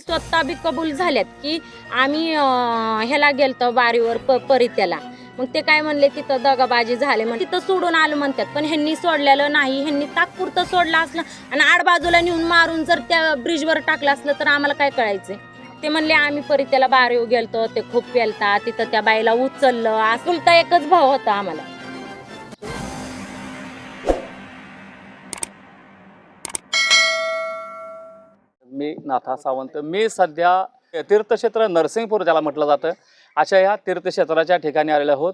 स्वतः बी कबूल झाल्यात की आम्ही ह्याला गेलतो बारीवर परित्याला. मग ते काय म्हणले तिथं दगाबाजी झाले म्हणून तिथं सोडून आलं म्हणतात. पण ह्यांनी सोडलेलं नाही. ह्यांनी तात्पुरतं सोडलं असलं आणि आडबाजूला नेऊन मारून जर त्या ब्रिजवर टाकलं असलं तर आम्हाला काय कळायचं. ते म्हणले आम्ही परित्याला बारीवर गेलतो, ते खूप पेलता, तिथं त्या बाईला उचललं. असुलता एकच भाव होता आम्हाला. मी नाथा सावंत. मी सध्या तीर्थक्षेत्र नरसिंगपूर ज्याला म्हटलं जातं अशा या तीर्थक्षेत्राच्या ठिकाणी आलेलो आहोत.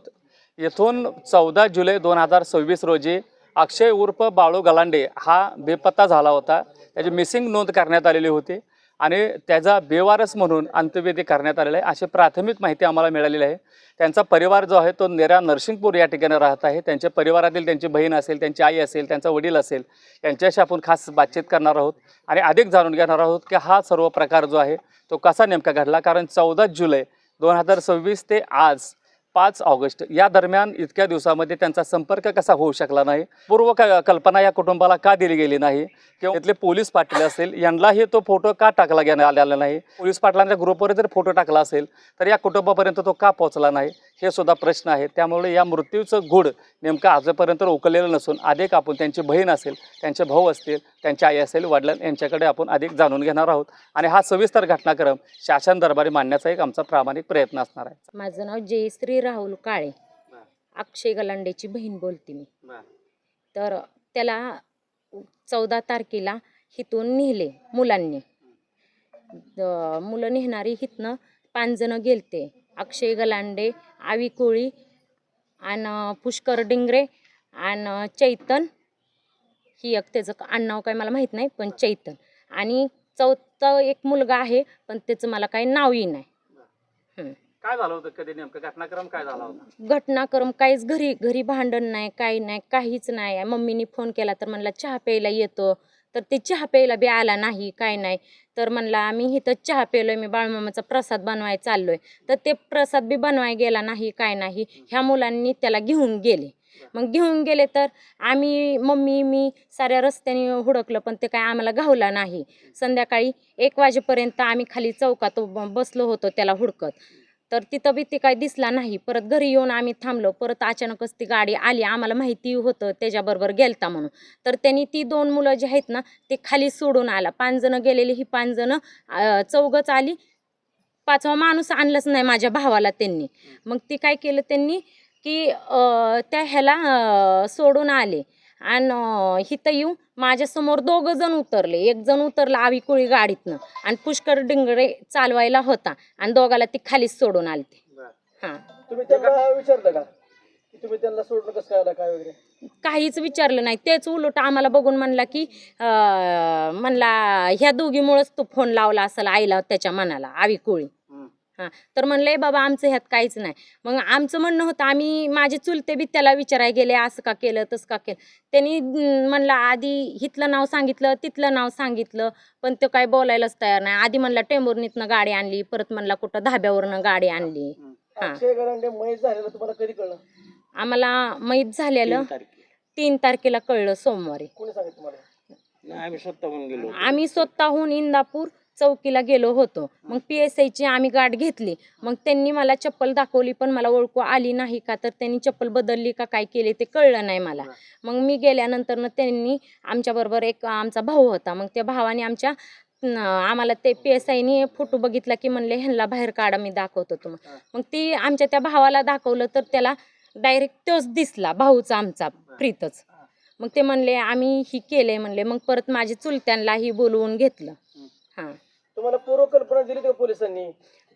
येथून 14 जुलै 2026 रोजी अक्षय उर्फ बाळू गलांडे हा बेपत्ता झाला होता. त्याची मिसिंग नोंद करण्यात आलेली होती आणि त्याचा बेवारस म्हणून अंत्यविधी करण्यात आलेला आहे अशी प्राथमिक माहिती आम्हाला मिळालेली आहे. त्यांचा परिवार जो आहे तो नेरा नरसिंगपूर या ठिकाणी राहत आहे. त्यांच्या परिवारातील त्यांची बहीण असेल, त्यांची आई असेल, त्यांचा वडील असेल, यांच्याशी आपण खास बातचीत करणार आहोत आणि अधिक जाणून घेणार आहोत की हा सर्व प्रकार जो आहे तो कसा नेमका घडला. कारण 14 जुलै 2026 ते आज 5 ऑगस्ट या दरम्यान इतक्या दिवसामध्ये त्यांचा संपर्क कसा होऊ शकला नाही, पूर्व कल्पना या कुटुंबाला का दिली गेली नाही, किंवा इथले पोलीस पाटील असेल यांनाही तो फोटो का टाकला घेण्यात आलेला नाही, पोलीस पाटलांच्या ग्रुपवर जर फोटो टाकला असेल तर या कुटुंबापर्यंत तो का पोहोचला नाही, हे सुद्धा प्रश्न आहे. त्यामुळे या मृत्यूचं गूढ नेमकं आजपर्यंत उकललेलं नसून अधिक आपण त्यांची बहीण असेल, त्यांचे भाऊ असतील, त्यांची आई असेल, वडिलां यांच्याकडे आपण अधिक जाणून घेणार आहोत आणि हा सविस्तर घटनाक्रम शासन दरबारी मांडण्याचा एक आमचा प्रामाणिक प्रयत्न असणार आहे. माझं नाव जयश्री राहुल काळे, अक्षय गलांडेची बहीण बोलते मी. तर त्याला 14 तारखेला हिथून नेले मुलांनी. मुलं नेणारी हिथनं 5 जण गेलते. अक्षय गलांडे, आवी कोळी आणि पुष्कर डिंगरे आणि चैतन, ही एक त्याचं आडनाव काय मला माहीत नाही पण चैतन, आणि चौथा एक मुलगा आहे पण त्याचं मला काही नावही नाही. काय झालं होतं, कधी नेमकं घटनाक्रम काय झाला होता? घटनाक्रम काहीच घरी भांडण नाही, काही नाही, काहीच नाही. मम्मीने फोन केला तर म्हणला चहा प्यायला येतो, तर ते चहा प्यायला बी आला नाही, काय नाही. तर म्हणला आम्ही इथं चहा प्यायलोय, मी बाळमामाचा प्रसाद बनवायला चाललोय, तर ते प्रसाद बी बनवायला गेला नाही, काय नाही. ह्या मुलांनी त्याला घेऊन गेले. मग घेऊन गेले तर आम्ही मम्मी मी साऱ्या रस्त्याने हुडकलं पण ते काय आम्हाला गावला नाही. संध्याकाळी 1 वाजेपर्यंत आम्ही खाली चौकात बसलो होतो त्याला हुडकत, तर तिथं बी ते काय दिसला नाही. परत घरी येऊन आम्ही थांबलो. परत अचानकच ती गाडी आली. आम्हाला माहिती होतं त्याच्याबरोबर गेलता म्हणून. तर त्यांनी ती 2 मुलं जी आहेत ना ते खाली सोडून आला. 5 जण गेलेली, ही 5 जण चौघच आली. 5वा माणूस आणलंच नाही माझ्या भावाला त्यांनी. मग ती काय केलं त्यांनी की त्या ह्याला सोडून आले आणि इथं येऊन माझ्यासमोर 2 जण उतरले. 1 जण उतरला आवी कोळी गाडीतनं आणि पुष्कर डिंगरे चालवायला होता आणि दोघाला ती खालीच सोडून आलते. हां, तुम्ही त्यांना विचारलं का की तुम्ही त्यांना सोडलं कसं काय आला काय वगैरे? काहीच विचारलं नाही. तेच उलट आम्हाला बघून म्हणला की म्हणला ह्या दोघीमुळंच तू फोन लावला असेल आईला त्याच्या मनाला, आवी कोळी. हां, तर म्हणले बाबा आमचं ह्यात काहीच नाही. मग आमचं म्हणणं होतं आम्ही माझे चुलते बी त्याला विचारायला गेले, असं का केलं तसं का केलं. त्यांनी म्हणला आधी हिथलं नाव सांगितलं, तिथलं नाव सांगितलं, पण तो काय बोलायलाच तयार नाही. आधी म्हणला टेंभुर्णीतनं गाडी आणली, परत म्हणला कुठं धाब्यावरनं गाडी आणली. हां, अक्षय गलांडे मयत झालेलं तुम्हाला कधी कळलं? आम्हाला माहीत झालेलं 3 तारखेला कळलं, सोमवारी. कोणी सांगितलं तुम्हाला? आम्ही स्वतःहून इंदापूर चौकीला गेलो होतो. मग PSIची आम्ही गाठ घेतली. मग त्यांनी मला चप्पल दाखवली पण मला ओळखू आली नाही का, तर त्यांनी चप्पल बदलली का काय केले ते कळलं नाही मला. मग मी गेल्यानंतर त्यांनी आमच्याबरोबर एक आमचा भाऊ होता. मग त्या भावाने आम्हाला ते PSIनी फोटो बघितला की म्हणले ह्यांना बाहेर काढा, मी दाखवतो तुम्हाला. मग ती आमच्या त्या भावाला दाखवलं तर त्याला डायरेक्ट तोच दिसला, भाऊचा आमचा प्रीतच. मग ते म्हणले आम्ही ही केले म्हणले. मग परत माझ्या चुलत्यांनाही बोलवून घेतलं. हां, तुम्हाला पूर्व कल्पना दिली का पोलिसांनी?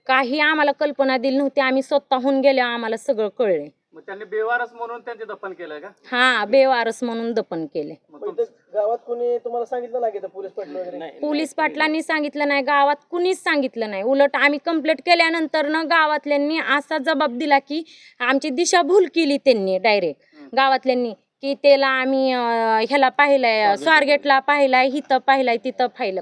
काही आम्हाला कल्पना दिली नव्हती. आम्ही स्वतःहून गेल्या आम्हाला सगळं कळले. मग त्यांनी बेवारस म्हणून त्यांचे दफन केलंय का? हा, बेवारस म्हणून दफन केले. गावात कोणी तुम्हाला सांगितलं नाही की पोलीस पाटील वगैरे? पोलीस पाटलांनी सांगितलं नाही, गावात कुणीच सांगितलं नाही. उलट आम्ही कंप्लेंट केल्यानंतर ना गावातल्यांनी असा जबाब दिला की आमची दिशाभूल केली त्यांनी डायरेक्ट गावातल्यांनी की त्याला आम्ही ह्याला पाहिलंय, स्वारगेटला पाहिलाय, इथं पाहिलाय, तिथं पाहिलं.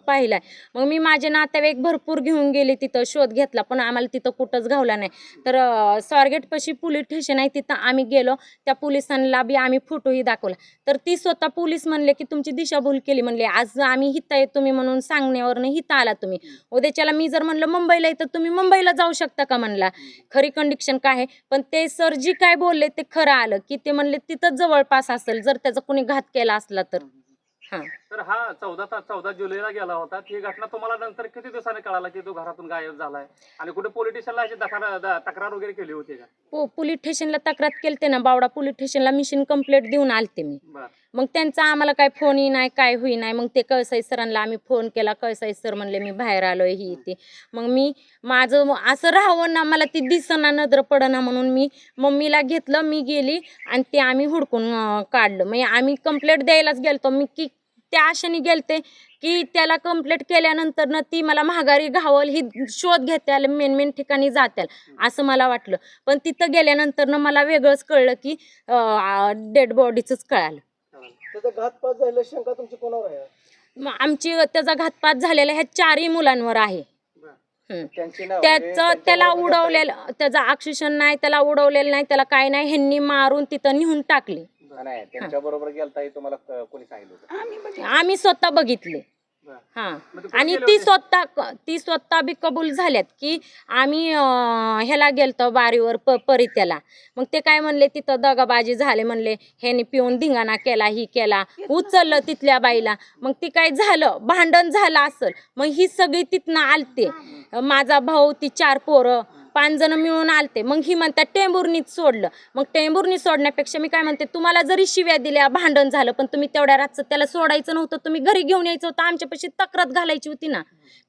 पाहिलाय. मग मी माझे नातेवाईक भरपूर घेऊन गेले, तिथं शोध घेतला पण आम्हाला तिथं कुठंच घावला नाही. तर स्वारगेटपाशी पोलीस स्टेशन आहे, तिथं आम्ही गेलो. त्या पोलिसांना बी आम्ही फोटोही दाखवला. तर ती स्वतः पोलीस म्हणले की तुमची दिशाभूल केली म्हणले. आज आम्ही हिथं आहे तुम्ही म्हणून सांगण्यावरनं हिथं आला तुम्ही. उद्याच्याला मी जर म्हणलं मुंबईला आहे तर तुम्ही मुंबईला जाऊ शकता का म्हणला. खरी कंडिशन काय आहे. पण ते सर जी काय बोलले ते खरं आलं की ते म्हणले तिथंच जवळपास असेल जर त्याचा कोणी घात केला असला तर. हा तर हा 14 जुलैला गेला होता. ही घटना तुम्हाला नंतर किती दिवसांनी कळाला की तो घरातून गायब झालाय आणि कुठे पोलीस स्टेशनला याची तक्रार वगैरे केली होती का? पोलीस स्टेशनला तक्रार केलते ना, बावडा पोलीस स्टेशनला मिशन कंप्लेंट देऊन आलते मी. बरं. मग त्यांचा आम्हाला काय फोनही नाही काय होई नाही. मग ते कळसाई सरांना आम्ही फोन केला. कळसाई सर म्हणले मी बाहेर आलोय ही ते. मग मी माझं असं राहावं ना, मला ती दिसना नजर पडना म्हणून मी मम्मीला घेतलं. मी गेली आणि ते आम्ही हुडकून काढलं. मग आम्ही कंप्लेंट द्यायलाच गेलतो मी की त्या आशेने गेलते की त्याला कंप्लेंट केल्यानंतर ना ती मला महागारी घावल ही शोध घेत्याल मेन ठिकाणी जात्याल असं मला वाटलं. पण तिथं गेल्यानंतर ना मला वेगळंच कळलं की डेड बॉडीचंच कळालं. त्याचा घातपात झालेला शंका तुमची कोणावर आहे? मग आमची त्याचा घातपात झालेला ह्या 4ही मुलांवर आहे. त्यांची नाव त्याचं त्याला उडवलेलं त्याचा ऑक्सिजन नाही, त्याला उडवलेलं नाही, त्याला काय नाही. ह्यांनी मारून तिथं नेऊन टाकले. नाही त्यांच्या बरोबर गेलता तुम्हाला कोणी सांगितलं होतं? आम्ही स्वतः बघितले. हा आणि ती स्वतः बी कबूल झाल्यात की आम्ही ह्याला गेलतो बारीवर परित्याला. मग ते काय म्हणले तिथं दगाबाजी झाले म्हणले. ह्याने पिऊन धिंगाणा केला ही केला उचललं तिथल्या बाईला. मग ती काय झालं भांडण झालं असेल. मग ही सगळी तिथनं आलते. माझा भाऊ ती 4 पोरं 5 जण मिळून आलते. मग ही म्हणतात टेंभुर्णीत सोडलं. मग टेंभुर्णी सोडण्यापेक्षा मी काय म्हणते तुम्हाला जरी शिव्या दिल्या भांडण झालं पण तुम्ही तेवढ्या रातचं त्याला सोडायचं नव्हतं. तुम्ही घरी घेऊन यायचं होतं. आमच्यापाशी तक्रार घालायची होती ना,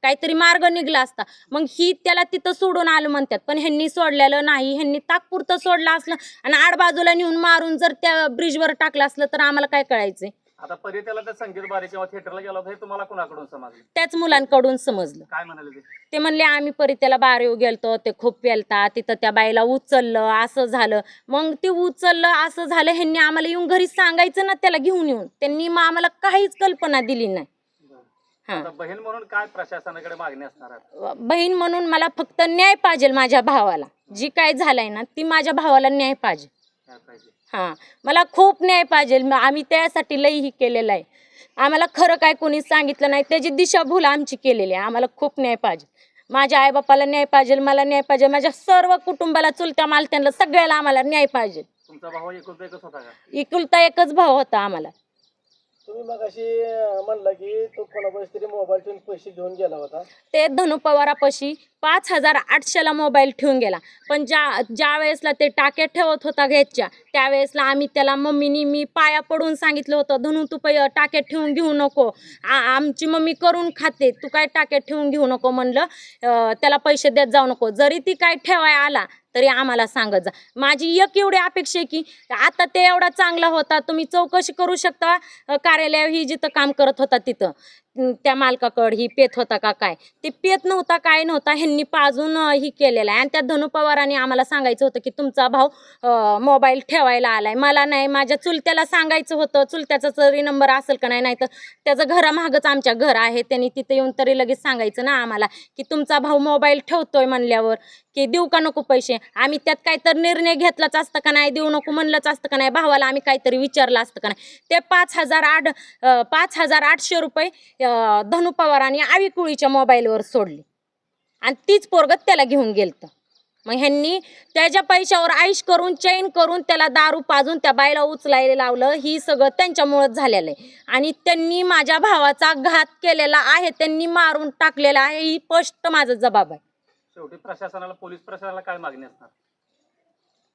काहीतरी मार्ग निघला असता. मग ही त्याला तिथं सोडून आलं म्हणतात पण ह्यांनी सोडलेलं नाही. ह्यांनी तात्पुरतं सोडलं असलं आणि आडबाजूला नेऊन मारून जर त्या ब्रिजवर टाकलं असलं तर आम्हाला काय कळायचंय. आता परित्याला त्या संगीत बारी किंवा थिएटरला गेला होता हे तुम्हाला कोणाकडून समजलं? त्याच मुलांकडून समजलं. काय म्हणाले ते? ते म्हणले आम्ही परित्याला बारीव गेलतो. ते खूप पेलता तिथं त्या बाईला उचललं असं झालं. मग ते उचललं असं झालं. ह्यांनी आम्हाला येऊन घरी सांगायचं ना त्याला घेऊन येऊन. त्यांनी मग आम्हाला काहीच कल्पना दिली नाही. आता बहीण म्हणून काय प्रशासनाकडे मागणी असणार आहे? बहीण म्हणून मला फक्त न्याय पाहिजे माझ्या भावाला. जी काय झालंय ना ती माझ्या भावाला न्याय पाहिजे. हा मला खूप न्याय पाहिजे. आम्ही त्यासाठी लईही केलेलं आहे. आम्हाला खरं काय कोणी सांगितलं नाही. त्याची दिशाभूल आमची केलेली आहे. आम्हाला खूप न्याय पाहिजे. माझ्या आईबापाला न्याय पाहिजे, मला न्याय पाहिजे, माझ्या सर्व कुटुंबाला चुलत्या मालत्यांना सगळ्याला आम्हाला न्याय पाहिजे. तुमचा भाऊ एकुलता एकच होता का? एकुलता एकच भाऊ होता आम्हाला. तुम्ही मग अशी म्हणला की तो कोणापाशी तरी मोबाईल ठेवून पैसे घेऊन गेला होता. ते धनु पवारापाशी 5,800ला मोबाईल ठेवून गेला. पण ज्या वेळेसला ते टाक्या ठेवत होता घ्यायच्या त्यावेळेसला आम्ही त्याला मम्मीनी मी पाया पडून सांगितलं होतं धनु तू टाक्यात ठेवून घेऊ नको. आमची मम्मी करून खाते तू काय टाक्यात ठेवून घेऊ नको म्हणलं. त्याला पैसे देत जाऊ नको. जरी ती काय ठेवाय आला तरी आम्हाला सांगत जा. माझी एक एवढी अपेक्षा आहे की आता ते एवढा चांगला होता. तुम्ही चौकशी करू शकता कार्यालय ही जिथं काम करत होता तिथं त्या मालकाकडे ही पेत होता का काय. ते पेत नव्हता काय नव्हता. ह्यांनी पाजून ही केलेलं आहे. आणि त्या धनु पवारांनी आम्हाला सांगायचं होतं की तुमचा भाऊ मोबाईल ठेवायला आलाय. मला नाही माझ्या चुलत्याला सांगायचं होतं. चुलत्याचा जरी नंबर असेल का नाही तर त्याचं घरामागच आमच्या घर आहे. त्यांनी तिथे येऊन तरी लगेच सांगायचं ना आम्हाला की तुमचा भाऊ मोबाईल ठेवतोय म्हणल्यावर की देऊ का नको पैसे. आम्ही त्यात काहीतरी निर्णय घेतलाच असतं का नाही, देऊ नको म्हणलंच असतं का नाही, भावाला आम्ही काहीतरी विचारलं असतं का नाही. ते 5,800 रुपये धनु पवारांनी आविकुळीच्या मोबाईलवर सोडली आणि तीच पोरगत त्याला घेऊन गेलतं. मग ह्यांनी त्याच्या पैशावर आईश करून चैन करून त्याला दारू पाजून त्या बाईला उचलायला लावलं. ही सगळं त्यांच्यामुळेच झालेलं आहे. आणि त्यांनी माझ्या भावाचा घात केलेला आहे. त्यांनी मारून टाकलेला आहे. ही स्पष्ट माझा जबाब आहे. शेवटी प्रशासनाला पोलीस प्रशासनाला काय मागणी असणार?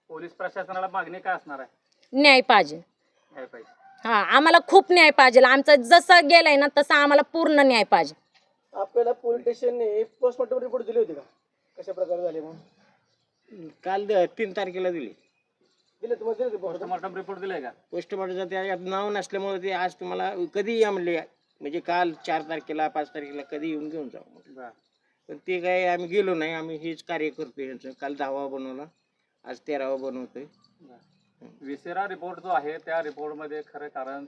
पोलीस प्रशासनाला मागणी काय असणार आहे? न्याय पाहिजे. न्याय पाहिजे. हा आम्हाला खूप न्याय पाहिजे. आमचं जसं गेलंय ना तसं आम्हाला पूर्ण न्याय पाहिजे. आपल्याला पोलीस स्टेशनने पोस्टमॉर्टम रिपोर्ट दिली होती का कशा प्रकारे झाले म्हणून? काल 3 तारखेला दिली. दिले तुम्हाला दिले पोस्टमॉर्टम रिपोर्ट दिलाय का? पोस्टमॉर्टमचं त्यात नाव नसल्यामुळे ते आज तुम्हाला कधी या म्हणले म्हणजे काल 4 तारखेला 5 तारखेला कधी येऊन घेऊन जाऊ. पण ते काय आम्ही गेलो नाही. आम्ही हेच कार्य करतोय यांचं. काल 10वा बनवला आज 13वा बनवतोय. विसेरा रिपोर्ट जो आहे त्या रिपोर्टमध्ये खरं कारण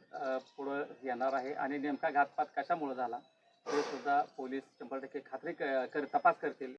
पुढं येणार आहे आणि नेमका घातपात कशामुळे झाला हे सुद्धा पोलीस 100% खात्री तपास करतील.